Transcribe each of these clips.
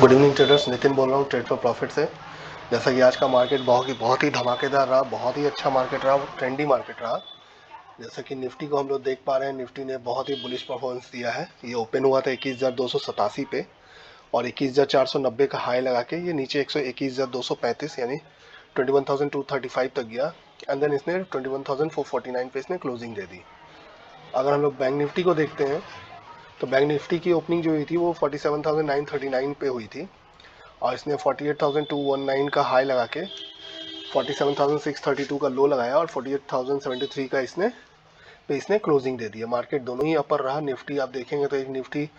Good evening traders, Nitin बोल रहा हूँ ट्रेड फॉर प्रॉफिट से। जैसा कि आज का मार्केट बहुत ही धमाकेदार रहा, बहुत ही अच्छा मार्केट रहा, ट्रेंडी मार्केट रहा। जैसा कि निफ्टी को हम लोग देख पा रहे हैं, निफ्टी ने बहुत ही बुलिश परफॉर्मेंस दिया है। ये ओपन हुआ था 21,287 पे और 21,490 का हाई लगा के ये नीचे 21,235 यानी 21,235 तक गया एंड देन इसने 21,449 पे इसने क्लोजिंग दे दी। अगर हम लोग बैंक निफ्टी को देखते हैं तो बैंक निफ्टी की ओपनिंग जो हुई थी वो 47,939 पे हुई थी और इसने 48,219 का हाई लगा के 47,632 का लो लगाया और 48,073 का इसने क्लोजिंग दे दिया। मार्केट दोनों ही अपर रहा। निफ्टी आप देखेंगे तो एक निफ्टी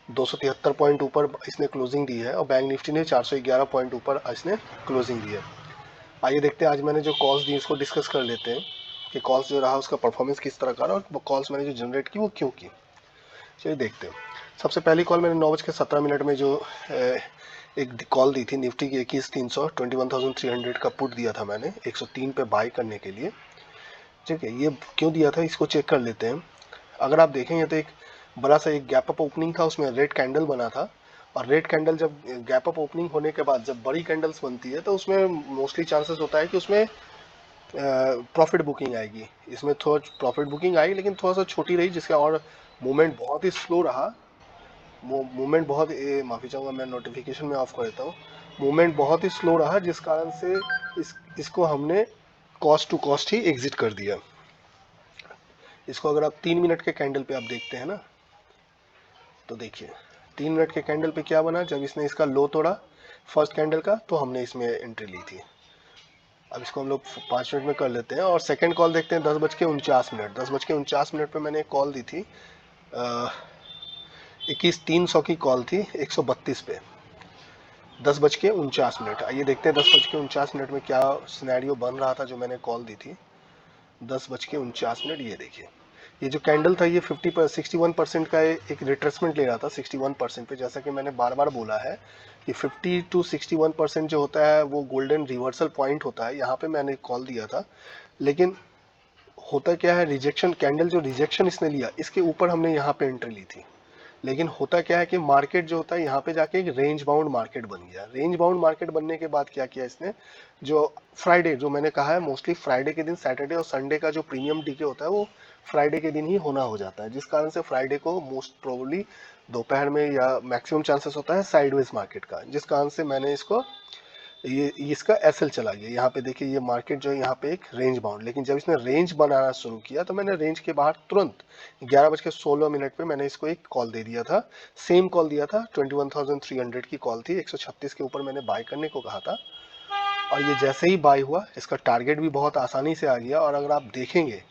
273 पॉइंट ऊपर इसने क्लोजिंग दी है और बैंक निफ्टी ने 411 पॉइंट ऊपर इसने क्लोजिंग दी है। आइए देखते हैं आज मैंने जो कॉल्स दी उसको डिस्कस कर लेते हैं कि कॉल्स जो रहा उसका परफॉर्मेंस किस तरह का रहा और कॉल्स मैंने जो जनरेट की वो क्यों की। चलिए देखते हैं। सबसे पहली कॉल मैंने 9:17 में जो एक कॉल दी थी निफ्टी की 21,300 21,300 का पुट दिया था मैंने 103 पे बाय करने के लिए। ठीक है, ये क्यों दिया था इसको चेक कर लेते हैं। अगर आप देखेंगे तो एक बड़ा सा एक गैप अप ओपनिंग था, उसमें रेड कैंडल बना था और रेड कैंडल जब गैप अप ओपनिंग होने के बाद जब बड़ी कैंडल्स बनती है तो उसमें मोस्टली चांसेस होता है कि उसमें प्रॉफिट बुकिंग आएगी। इसमें थोड़ा प्रॉफिट बुकिंग आई लेकिन थोड़ा सा छोटी रही, जिसका और मूवमेंट बहुत ही स्लो रहा। मूवमेंट बहुत माफ़ी चाहूँगा, मैं नोटिफिकेशन में ऑफ कर देता हूँ। मूवमेंट बहुत ही स्लो रहा जिस कारण से इसको हमने कॉस्ट टू कॉस्ट ही एग्जिट कर दिया। इसको अगर आप 3 मिनट के कैंडल पे आप देखते हैं ना तो देखिए 3 मिनट के कैंडल पे क्या बना। जब इसने इसका लो तोड़ा फर्स्ट कैंडल का तो हमने इसमें एंट्री ली थी। अब इसको हम लोग 5 मिनट में कर लेते हैं और सेकंड कॉल देखते हैं 10:49। 10:49 पे मैंने एक कॉल दी थी 21,300 की कॉल थी 132 पे 10:49। आइए देखते हैं 10:49 में क्या सिनेरियो बन रहा था जो मैंने कॉल दी थी 10:49। ये देखिए, ये जो कैंडल था ये 61% का एक रिट्रेसमेंट ले रहा था 61% पे। जैसा कि मैंने बार बार बोला है कि 50 to 61% जो होता है वो गोल्डन रिवर्सल पॉइंट होता है। यहाँ पे मैंने कॉल दिया था लेकिन होता क्या है, रिजेक्शन कैंडल जो रिजेक्शन इसने लिया इसके ऊपर हमने यहाँ पे एंट्री ली थी। लेकिन होता क्या है कि मार्केट जो होता है यहाँ पे जाके एक रेंज बाउंड मार्केट बन गया। रेंज बाउंड मार्केट बनने के बाद क्या किया इसने, जो फ्राइडे जो मैंने कहा है मोस्टली फ्राइडे के दिन सैटरडे और संडे का जो प्रीमियम डीके होता है वो फ्राइडे के दिन ही होना हो जाता है, जिस कारण से फ्राइडे को मोस्ट प्रोबेबली दोपहर में या मैक्सिमम चांसेस होता है साइडवेज मार्केट का, जिस कारण से मैंने इसको ये इसका एसएल चला गया। यहाँ पे देखिए ये मार्केट जो है यहाँ पे एक रेंज बाउंड, लेकिन जब इसने रेंज बनाना शुरू किया तो मैंने रेंज के बाहर तुरंत 11:16 पे मैंने इसको एक कॉल दे दिया था। सेम कॉल दिया था 21,300 की कॉल थी, 136 के ऊपर मैंने बाय करने को कहा था और ये जैसे ही बाय हुआ इसका टारगेट भी बहुत आसानी से आ गया। और अगर आप देखेंगे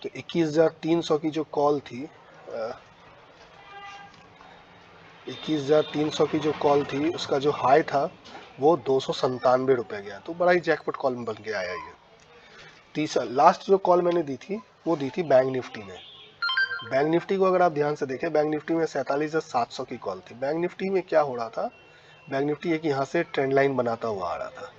तो 21,300 की जो कॉल थी 21,300 की जो कॉल थी उसका जो हाई था वो 297 रुपये गया। तो बड़ा ही जैकपॉट कॉल बन के आया ये। तीसरा लास्ट जो कॉल मैंने दी थी वो दी थी बैंक निफ्टी में। बैंक निफ्टी को अगर आप ध्यान से देखें, बैंक निफ्टी में 47,700 की कॉल थी। बैंक निफ्टी में क्या हो रहा था, बैंक निफ्टी एक यहाँ से ट्रेंड लाइन बनाता हुआ आ रहा था,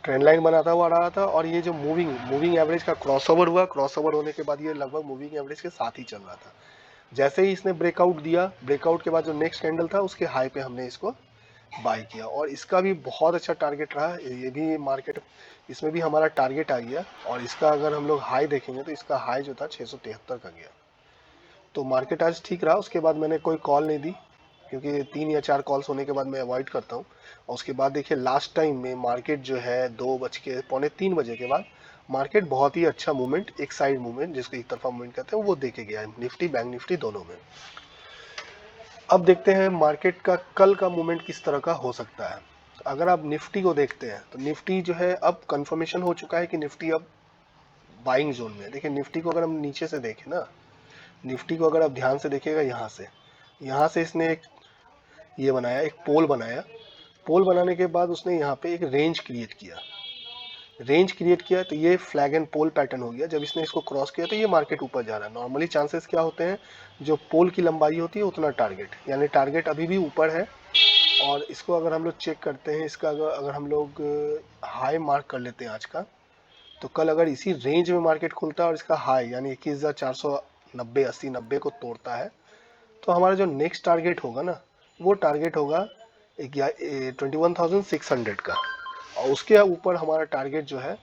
ट्रेंड लाइन बनाता हुआ आ रहा था और ये जो मूविंग एवरेज का क्रॉसओवर हुआ, क्रॉसओवर होने के बाद ये लगभग मूविंग एवरेज के साथ ही चल रहा था। जैसे ही इसने ब्रेकआउट दिया, ब्रेकआउट के बाद जो नेक्स्ट कैंडल था उसके हाई पे हमने इसको बाय किया और इसका भी बहुत अच्छा टारगेट रहा। ये भी मार्केट, इसमें भी हमारा टारगेट आ गया और इसका अगर हम लोग हाई देखेंगे तो इसका हाई जो था 673 का गया। तो मार्केट आज ठीक रहा। उसके बाद मैंने कोई कॉल नहीं दी क्योंकि 3 या 4 कॉल्स होने के बाद मैं अवॉइड करता हूँ। और उसके बाद देखिए लास्ट टाइम में मार्केट जो है 2:45 के बाद मार्केट बहुत ही अच्छा मूवमेंट, एक साइड मूवमेंट जिसको एक तरफा मूवमेंट कहते हैं वो देके गया है निफ्टी बैंक निफ्टी दोनों में। अब देखते हैं मार्केट का कल का मूवमेंट किस तरह का हो सकता है। अगर आप निफ्टी को देखते हैं तो निफ्टी जो है अब कंफर्मेशन हो चुका है कि निफ्टी अब बाइंग जोन में है। देखिए निफ्टी को अगर हम नीचे से देखें ना, निफ्टी को अगर आप ध्यान से देखिएगा यहाँ से इसने एक ये बनाया, एक पोल बनाया। पोल बनाने के बाद उसने यहाँ पे एक रेंज क्रिएट किया। रेंज क्रिएट किया तो ये फ्लैग एंड पोल पैटर्न हो गया। जब इसने इसको क्रॉस किया तो ये मार्केट ऊपर जा रहा है। नॉर्मली चांसेस क्या होते हैं, जो पोल की लंबाई होती है उतना टारगेट, यानी टारगेट अभी भी ऊपर है। और इसको अगर हम लोग चेक करते हैं, इसका अगर हम लोग हाई मार्क कर लेते हैं आज का, तो कल अगर इसी रेंज में मार्केट खुलता है और इसका हाई यानी 21,490 80 90 को तोड़ता है तो हमारा जो नेक्स्ट टारगेट होगा ना वो टारगेट होगा 21,600 का, और उसके ऊपर हमारा टारगेट जो है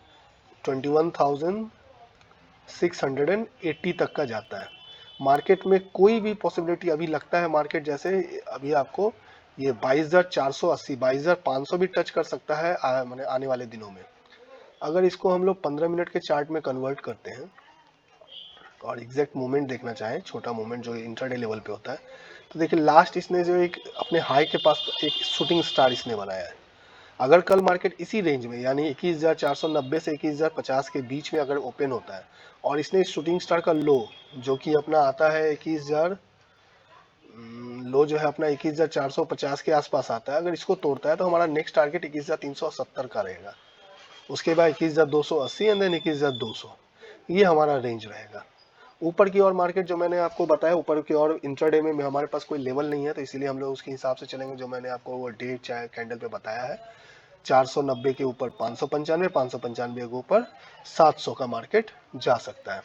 21,680 तक का जाता है। मार्केट में कोई भी पॉसिबिलिटी अभी लगता है, मार्केट जैसे अभी आपको ये 22,480 22,500 भी टच कर सकता है मैंने आने वाले दिनों में। अगर इसको हम लोग 15 मिनट के चार्ट में कन्वर्ट करते हैं और एग्जैक्ट मूवमेंट देखना चाहें, छोटा मूवमेंट जो इंट्राडे लेवल पे होता है, तो देखिए लास्ट इसने जो एक अपने हाई के पास एक शूटिंग स्टार इसने बनाया है। अगर कल मार्केट इसी रेंज में यानी 21,490 से 21,050 के बीच में अगर ओपन होता है और इसने शूटिंग स्टार का लो जो कि अपना आता है 21,000 लो जो है अपना 21,450 के आसपास आता है, अगर इसको तोड़ता है तो हमारा नेक्स्ट टारगेट 21,370 का रहेगा। उसके बाद 21,280 एंड देन 21,200, ये हमारा रेंज रहेगा। ऊपर की ओर मार्केट जो मैंने आपको बताया, ऊपर की ओर इंट्राडे में हमारे पास कोई लेवल नहीं है, तो इसीलिए हम लोग उसके हिसाब से चलेंगे जो मैंने आपको वो डे चाहे कैंडल पे बताया है। 490 के ऊपर 595, 595 के ऊपर 700 का मार्केट जा सकता है।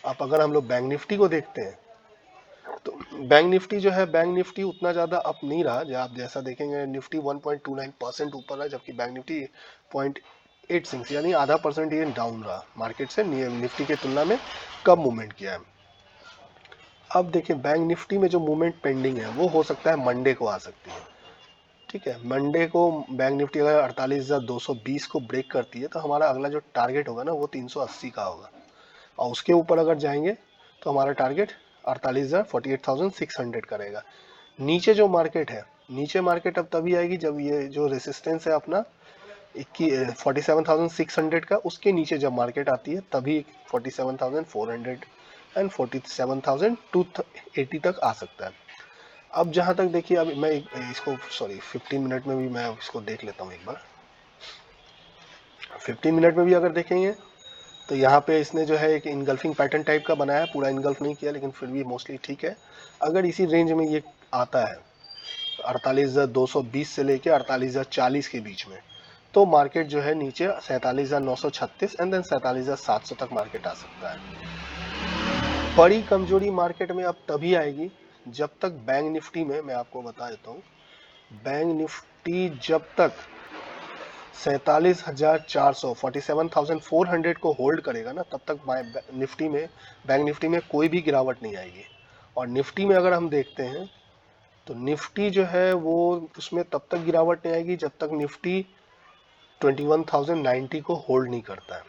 अब अगर हम लोग बैंक निफ्टी को देखते हैं तो बैंक निफ्टी जो है, बैंक निफ्टी उतना ज़्यादा अप नहीं रहा। जो आप जैसा देखेंगे निफ्टी 1.29% ऊपर है, जबकि बैंक निफ्टी 0.86 यानी आधा परसेंट ये डाउन रहा मार्केट से। निफ्टी की तुलना में कम मूवमेंट किया है। अब देखिए बैंक निफ्टी में जो मूवमेंट पेंडिंग है वो हो सकता है मंडे को आ सकती है। ठीक है, मंडे को बैंक निफ्टी अगर 48,220 को ब्रेक करती है तो हमारा अगला जो टारगेट होगा ना वो 380 का होगा, और उसके ऊपर अगर जाएंगे तो हमारा टारगेट 48,600 का रहेगा। नीचे जो मार्केट है, नीचे मार्केट अब तभी आएगी जब ये जो रेसिस्टेंस है अपना 47,600 का, उसके नीचे जब मार्केट आती है तभी 47,400 एंड 47,280 तक आ सकता है। अब जहाँ तक देखिए, अब मैं इसको 15 मिनट में भी मैं इसको देख लेता हूँ एक बार। 15 मिनट में भी अगर देखेंगे तो यहाँ पे इसने जो है एक इनगल्फिंग पैटर्न टाइप का बनाया है, पूरा इनगल्फ नहीं किया लेकिन फिर भी मोस्टली ठीक है। अगर इसी रेंज में ये आता है 48,220 से लेके 48,040 के बीच में, तो मार्केट जो है नीचे 47,936 एंड देन 47,700 तक मार्केट आ सकता है। बड़ी कमजोरी मार्केट में अब तभी आएगी जब तक बैंक निफ्टी में, मैं आपको बता देता हूँ, बैंक निफ्टी जब तक 47,400 47,400 को होल्ड करेगा ना, तब तक निफ्टी में, बैंक निफ्टी में कोई भी गिरावट नहीं आएगी। और निफ्टी में अगर हम देखते हैं तो निफ्टी जो है वो उसमें तब तक गिरावट नहीं आएगी जब तक निफ्टी 21,090 को होल्ड नहीं करता है।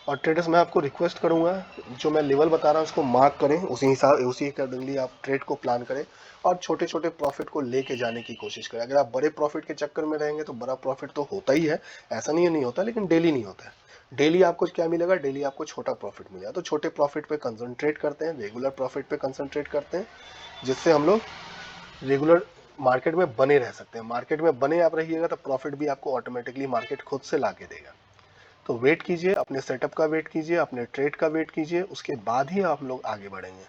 और ट्रेडर्स मैं आपको रिक्वेस्ट करूंगा, जो मैं लेवल बता रहा हूँ उसको मार्क करें, उसी अकॉर्डिंगली आप ट्रेड को प्लान करें और छोटे छोटे प्रॉफिट को लेके जाने की कोशिश करें। अगर आप बड़े प्रॉफिट के चक्कर में रहेंगे तो बड़ा प्रॉफिट तो होता ही है, ऐसा नहीं है नहीं होता, लेकिन डेली नहीं होता है। डेली आपको क्या मिलेगा, डेली आपको छोटा प्रॉफिट मिलेगा। तो छोटे प्रॉफिट पे कंसंट्रेट करते हैं, रेगुलर प्रॉफिट पे कंसंट्रेट करते हैं, जिससे हम लोग रेगुलर मार्केट में बने रह सकते हैं। मार्केट में बने आप रहिएगा तो प्रॉफिट भी आपको ऑटोमेटिकली मार्केट खुद से ला के देगा। तो वेट कीजिए, अपने सेटअप का वेट कीजिए, अपने ट्रेड का वेट कीजिए, उसके बाद ही आप लोग आगे बढ़ेंगे।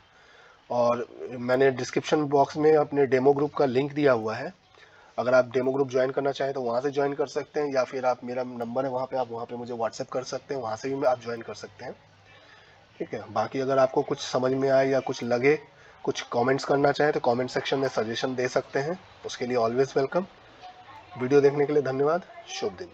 और मैंने डिस्क्रिप्शन बॉक्स में अपने डेमो ग्रुप का लिंक दिया हुआ है, अगर आप डेमो ग्रुप ज्वाइन करना चाहें तो वहाँ से ज्वाइन कर सकते हैं, या फिर आप, मेरा नंबर है वहाँ पे, आप वहाँ पे मुझे व्हाट्सएप कर सकते हैं, वहाँ से भी आप ज्वाइन कर सकते हैं। ठीक है, बाकी अगर आपको कुछ समझ में आए या कुछ लगे, कुछ कमेंट्स करना चाहें तो कमेंट सेक्शन में सजेशन दे सकते हैं, उसके लिए ऑलवेज वेलकम। वीडियो देखने के लिए धन्यवाद। शुभ दिन।